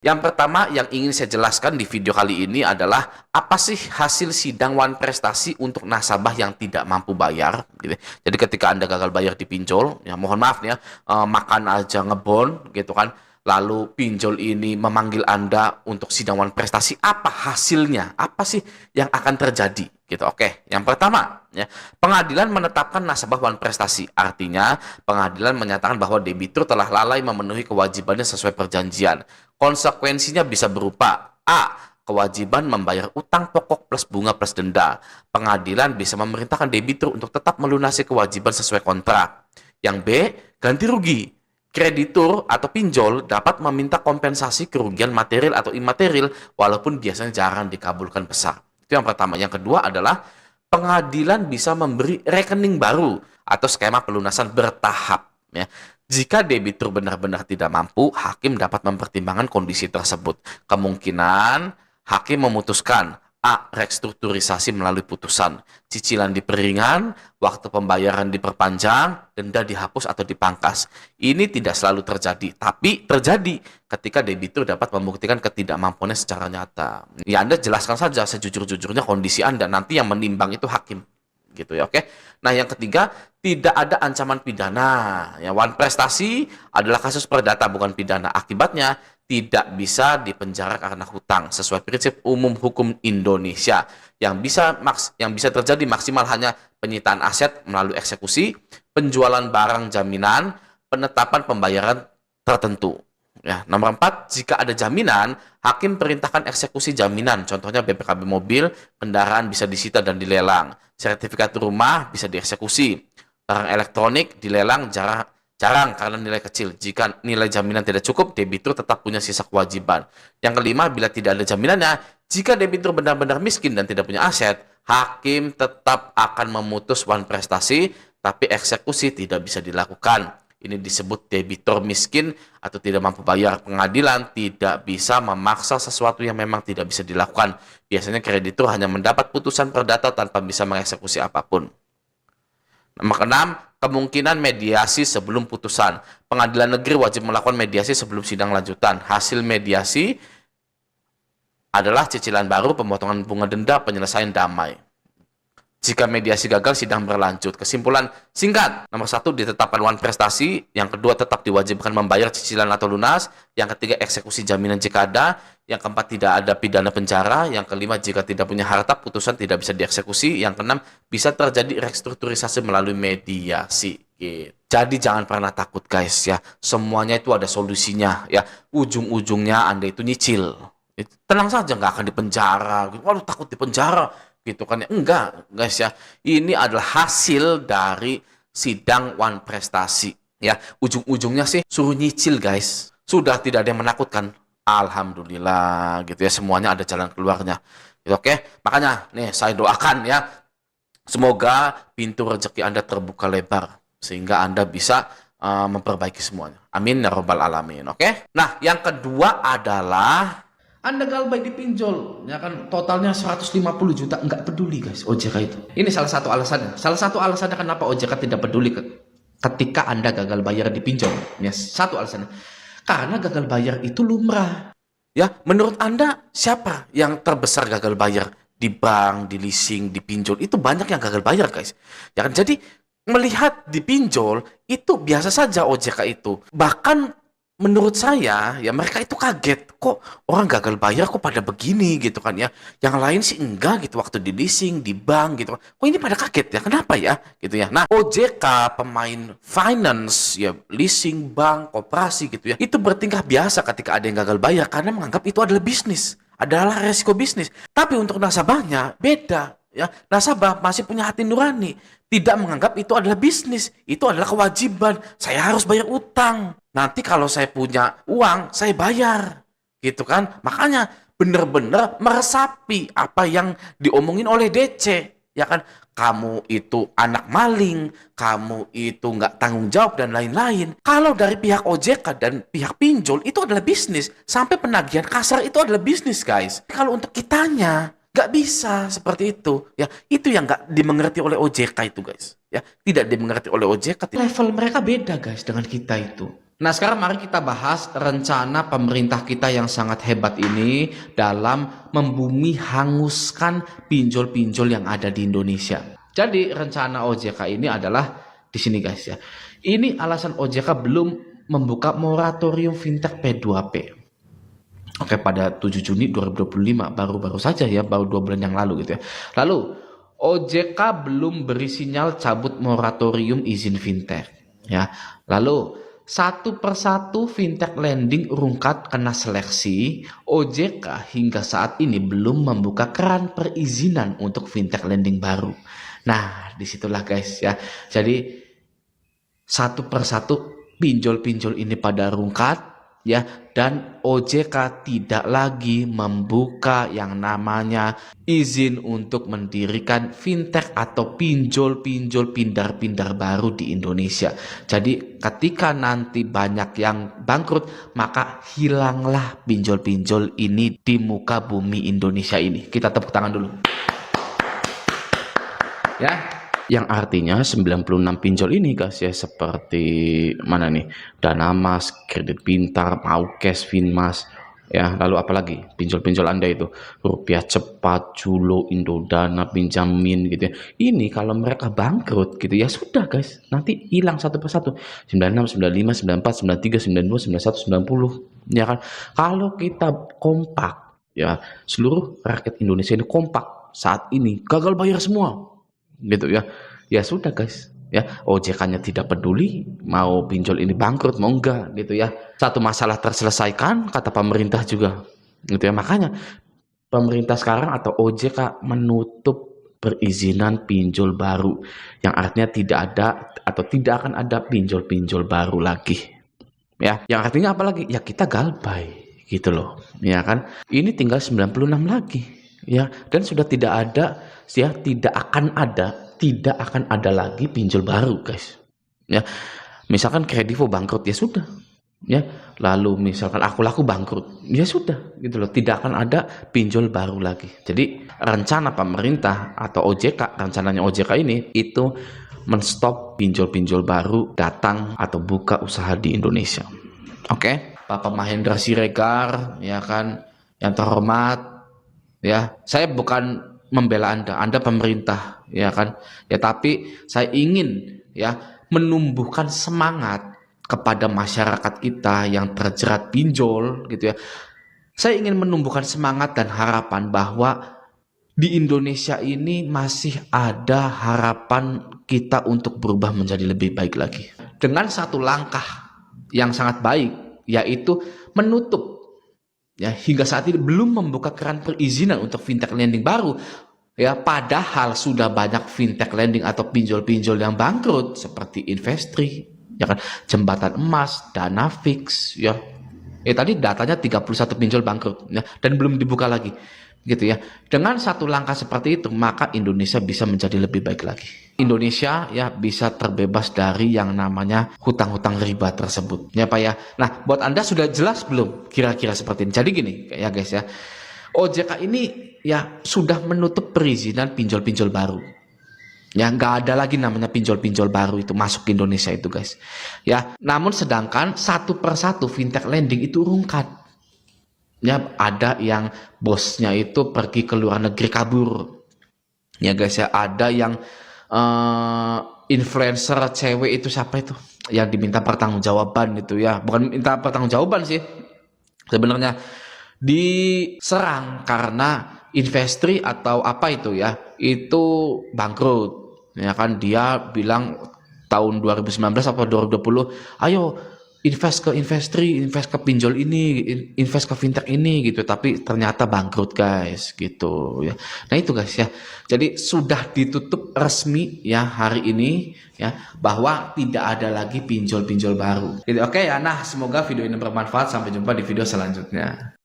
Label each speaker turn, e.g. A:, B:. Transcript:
A: Yang pertama yang ingin saya jelaskan di video kali ini adalah apa sih hasil sidang One Prestasi untuk nasabah yang tidak mampu bayar gitu. Jadi ketika Anda gagal bayar di pinjol, ya mohon maaf nih ya, makan aja ngebon gitu kan. Lalu pinjol ini memanggil Anda untuk sidang One Prestasi, apa hasilnya? Apa sih yang akan terjadi gitu. Oke, yang pertama ya, pengadilan menetapkan nasabah One Prestasi. Artinya, pengadilan menyatakan bahwa debitur telah lalai memenuhi kewajibannya sesuai perjanjian. Konsekuensinya bisa berupa A. Kewajiban membayar utang pokok plus bunga plus denda. Pengadilan bisa memerintahkan debitur untuk tetap melunasi kewajiban sesuai kontrak. Yang B. Ganti rugi. Kreditur atau pinjol dapat meminta kompensasi kerugian material atau imaterial walaupun biasanya jarang dikabulkan besar. Itu yang pertama. Yang kedua adalah pengadilan bisa memberi rekening baru atau skema pelunasan bertahap. Ya. Jika debitur benar-benar tidak mampu, hakim dapat mempertimbangkan kondisi tersebut. Kemungkinan hakim memutuskan A. Restrukturisasi melalui putusan, cicilan diperingan, waktu pembayaran diperpanjang, denda dihapus atau dipangkas. Ini tidak selalu terjadi, tapi terjadi ketika debitur dapat membuktikan ketidakmampuannya secara nyata. Ya Anda jelaskan saja sejujur-jujurnya kondisi Anda, nanti yang menimbang itu hakim. Gitu ya, oke. Nah, yang ketiga, tidak ada ancaman pidana. Ya, One Prestasi adalah kasus perdata bukan pidana. Akibatnya tidak bisa dipenjara karena hutang sesuai prinsip umum hukum Indonesia. Yang bisa terjadi maksimal hanya penyitaan aset melalui eksekusi, penjualan barang jaminan, penetapan pembayaran tertentu. Ya, nomor 4, jika ada jaminan, hakim perintahkan eksekusi jaminan. Contohnya BPKB mobil, kendaraan bisa disita dan dilelang. Sertifikat rumah bisa dieksekusi. Barang elektronik dilelang jarang karena nilai kecil. Jika nilai jaminan tidak cukup, debitur tetap punya sisa kewajiban. Yang kelima, bila tidak ada jaminannya, jika debitur benar-benar miskin dan tidak punya aset, hakim tetap akan memutus One Prestasi, tapi eksekusi tidak bisa dilakukan. Ini disebut debitur miskin atau tidak mampu bayar. Pengadilan tidak bisa memaksa sesuatu yang memang tidak bisa dilakukan. Biasanya kreditur hanya mendapat putusan perdata tanpa bisa mengeksekusi apapun. Nomor 6, kemungkinan mediasi sebelum putusan. Pengadilan negeri wajib melakukan mediasi sebelum sidang lanjutan. Hasil mediasi adalah cicilan baru, pemotongan bunga denda, penyelesaian damai. Jika mediasi gagal, sidang berlanjut. Kesimpulan singkat. Nomor 1, ditetapkan One Prestasi. Yang kedua, tetap diwajibkan membayar cicilan atau lunas. Yang ketiga, eksekusi jaminan jika ada. Yang keempat, tidak ada pidana penjara. Yang kelima, jika tidak punya harta, putusan tidak bisa dieksekusi. Yang keenam, bisa terjadi restrukturisasi melalui mediasi. Gitu. Jadi jangan pernah takut guys ya. Semuanya itu ada solusinya ya. Ujung-ujungnya Anda itu nyicil. Tenang saja, nggak akan dipenjara. Waduh, takut dipenjara gitu kan ya. Enggak guys ya, ini adalah hasil dari sidang One Prestasi ya. Ujung-ujungnya sih suruh nyicil guys, sudah tidak ada yang menakutkan. Alhamdulillah gitu ya, semuanya ada jalan keluarnya gitu, oke. Makanya nih saya doakan ya, semoga pintu rezeki Anda terbuka lebar sehingga Anda bisa memperbaiki semuanya, amin ya robbal alamin. Oke, nah yang kedua adalah Anda galbay dipinjol, ya kan totalnya 150 juta, nggak peduli guys OJK itu. Ini salah satu alasannya. Salah satu alasannya kenapa OJK tidak peduli ketika Anda gagal bayar dipinjol. Ya, satu alasannya. Karena gagal bayar itu lumrah. Ya, menurut Anda siapa yang terbesar gagal bayar di bank, di leasing, di pinjol? Itu banyak yang gagal bayar guys. Ya kan, jadi melihat dipinjol itu biasa saja OJK itu. Bahkan menurut saya, ya mereka itu kaget. Kok orang gagal bayar kok pada begini gitu kan ya. Yang lain sih enggak gitu waktu di leasing, di bank gitu. Kok ini pada kaget ya, kenapa ya? Gitu ya. Nah, OJK, pemain finance, ya leasing, bank, koperasi gitu ya. Itu bertingkah biasa ketika ada yang gagal bayar karena menganggap itu adalah bisnis. Adalah resiko bisnis. Tapi untuk nasabahnya beda. Ya, nasabah masih punya hati nurani, tidak menganggap itu adalah bisnis, itu adalah kewajiban. Saya harus bayar utang. Nanti kalau saya punya uang, saya bayar. Gitu kan? Makanya benar-benar meresapi apa yang diomongin oleh DC. Ya kan? Kamu itu anak maling, kamu itu nggak tanggung jawab dan lain-lain. Kalau dari pihak OJK dan pihak pinjol itu adalah bisnis. Sampai penagihan kasar itu adalah bisnis guys. Kalau untuk kitanya, nggak bisa seperti itu. Ya, itu yang nggak dimengerti oleh OJK itu guys. Ya, tidak dimengerti oleh OJK. Level mereka beda guys dengan kita itu. Nah, sekarang mari kita bahas rencana pemerintah kita yang sangat hebat ini dalam membumi hanguskan pinjol-pinjol yang ada di Indonesia. Jadi, rencana OJK ini adalah di sini guys ya. Ini alasan OJK belum membuka moratorium fintech P2P. Oke, pada 7 Juni 2025, baru-baru saja ya, baru 2 bulan yang lalu gitu ya. Lalu, OJK belum beri sinyal cabut moratorium izin fintech. Ya, lalu satu persatu fintech lending rungkat kena seleksi. OJK hingga saat ini belum membuka keran perizinan untuk fintech lending baru. Nah, disitulah guys ya. Jadi satu persatu pinjol-pinjol ini pada rungkat ya, dan OJK tidak lagi membuka yang namanya izin untuk mendirikan fintech atau pinjol-pinjol pindar-pindar baru di Indonesia. Jadi ketika nanti banyak yang bangkrut, maka hilanglah pinjol-pinjol ini di muka bumi Indonesia ini. Kita tepuk tangan dulu. Ya. Yang artinya 96 pinjol ini guys ya, seperti mana nih, Danamas, Kredit Pintar, Maukes, Finmas ya, lalu apalagi pinjol-pinjol Anda itu, Rupiah Cepat, Julo, Indodana, Pinjamin gitu ya. Ini kalau mereka bangkrut gitu ya sudah guys, nanti hilang satu persatu. 96, 95, 94, 93, 92, 91, 90 ya kan. Kalau kita kompak ya, seluruh rakyat Indonesia ini kompak saat ini gagal bayar semua gitu ya, ya sudah guys ya, OJK-nya tidak peduli mau pinjol ini bangkrut mau enggak gitu ya, satu masalah terselesaikan kata pemerintah juga gitu ya. Makanya pemerintah sekarang atau OJK menutup perizinan pinjol baru, yang artinya tidak ada atau tidak akan ada pinjol-pinjol baru lagi ya, yang artinya apa lagi ya, kita galbay gitu loh ya kan. Ini tinggal 96 lagi ya, dan sudah tidak ada ya, tidak akan ada lagi pinjol baru guys ya. Misalkan Kredivo bangkrut ya sudah ya, lalu misalkan Aku Laku bangkrut ya sudah gitu loh, tidak akan ada pinjol baru lagi. Jadi rencana pemerintah atau OJK, rencananya OJK ini itu menstop pinjol-pinjol baru datang atau buka usaha di Indonesia. Oke, Bapak Mahendra Siregar ya kan, yang terhormat ya, saya bukan membela Anda pemerintah ya kan ya, tapi saya ingin ya menumbuhkan semangat kepada masyarakat kita yang terjerat pinjol gitu ya. Saya ingin menumbuhkan semangat dan harapan bahwa di Indonesia ini masih ada harapan kita untuk berubah menjadi lebih baik lagi, dengan satu langkah yang sangat baik, yaitu menutup ya, hingga saat ini belum membuka keran perizinan untuk fintech lending baru ya, padahal sudah banyak fintech lending atau pinjol-pinjol yang bangkrut seperti Investri ya kan, Jembatan Emas, Danafix ya. Tadi datanya 31 pinjol bangkrut ya, dan belum dibuka lagi gitu ya. Dengan satu langkah seperti itu, maka Indonesia bisa menjadi lebih baik lagi. Indonesia ya bisa terbebas dari yang namanya hutang-hutang riba tersebut ya Pak ya. Nah, buat Anda sudah jelas belum kira-kira seperti ini? Jadi gini ya guys ya, OJK ini ya sudah menutup perizinan pinjol-pinjol baru ya, nggak ada lagi namanya pinjol-pinjol baru itu masuk ke Indonesia itu guys ya. Namun sedangkan satu persatu fintech lending itu rungkat ya, ada yang bosnya itu pergi ke luar negeri kabur ya guys ya, ada yang influencer cewek itu siapa itu yang diminta pertanggungjawaban itu ya, bukan minta pertanggungjawaban sih sebenarnya, diserang karena Investri atau apa itu ya, itu bangkrut ya kan. Dia bilang tahun 2019 atau 2020, ayo invest ke Investri, invest ke pinjol ini, invest ke fintech ini gitu, tapi ternyata bangkrut guys gitu ya. Nah itu guys ya, jadi sudah ditutup resmi ya hari ini ya, bahwa tidak ada lagi pinjol-pinjol baru gitu. Oke ya, nah semoga video ini bermanfaat, sampai jumpa di video selanjutnya.